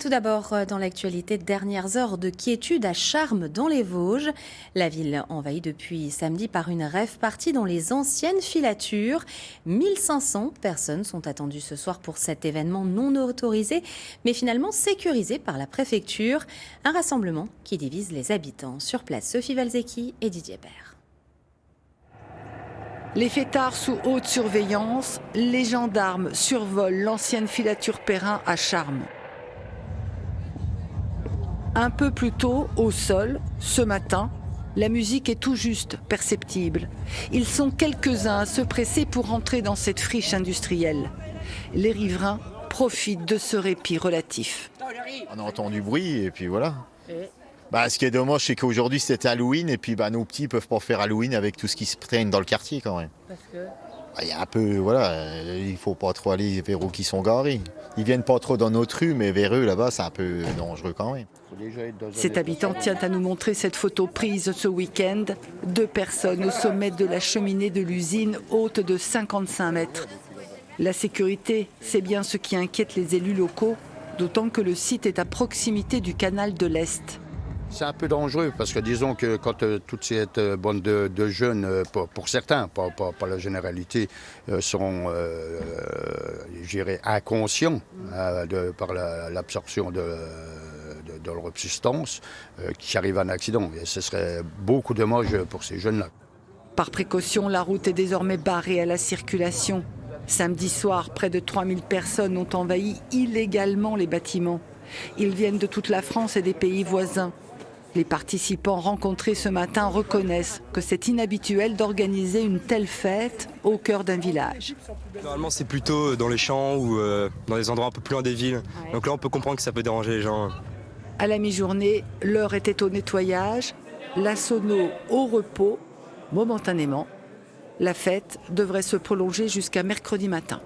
Tout d'abord, dans l'actualité, dernières heures de quiétude à Charmes dans les Vosges. La ville envahie depuis samedi par une rave party dans les anciennes filatures. 1500 personnes sont attendues ce soir pour cet événement non autorisé, mais finalement sécurisé par la préfecture. Un rassemblement qui divise les habitants. Sur place, Sophie Valzecchi et Didier Bert. Les fêtards sous haute surveillance, les gendarmes survolent l'ancienne filature Perrin à Charmes. Un peu plus tôt, au sol, ce matin, la musique est tout juste perceptible. Ils sont quelques-uns à se presser pour entrer dans cette friche industrielle. Les riverains profitent de ce répit relatif. On a entendu du bruit et puis voilà. Ce qui est dommage, c'est qu'aujourd'hui c'était Halloween et puis nos petits peuvent pas faire Halloween avec tout ce qui se traîne dans le quartier quand même. Parce que Il y a un peu, il faut pas trop aller vers eux qui sont garés. Ils viennent pas trop dans notre rue, mais vers eux là-bas c'est un peu dangereux quand même. Cet habitant tient à nous montrer cette photo prise ce week-end. 2 personnes au sommet de la cheminée de l'usine, haute de 55 mètres. La sécurité, c'est bien ce qui inquiète les élus locaux, d'autant que le site est à proximité du canal de l'Est. C'est un peu dangereux parce que disons que quand toute cette bande de jeunes, pour certains, pas la généralité, seront inconscients par l'absorption de leur substance, qui arrive à un accident. Et ce serait beaucoup dommage pour ces jeunes-là. Par précaution, la route est désormais barrée à la circulation. Samedi soir, près de 3000 personnes ont envahi illégalement les bâtiments. Ils viennent de toute la France et des pays voisins. Les participants rencontrés ce matin reconnaissent que c'est inhabituel d'organiser une telle fête au cœur d'un village. Normalement, c'est plutôt dans les champs ou dans des endroits un peu plus loin des villes. Donc là, on peut comprendre que ça peut déranger les gens. À la mi-journée, l'heure était au nettoyage, la sono au repos, momentanément. La fête devrait se prolonger jusqu'à mercredi matin.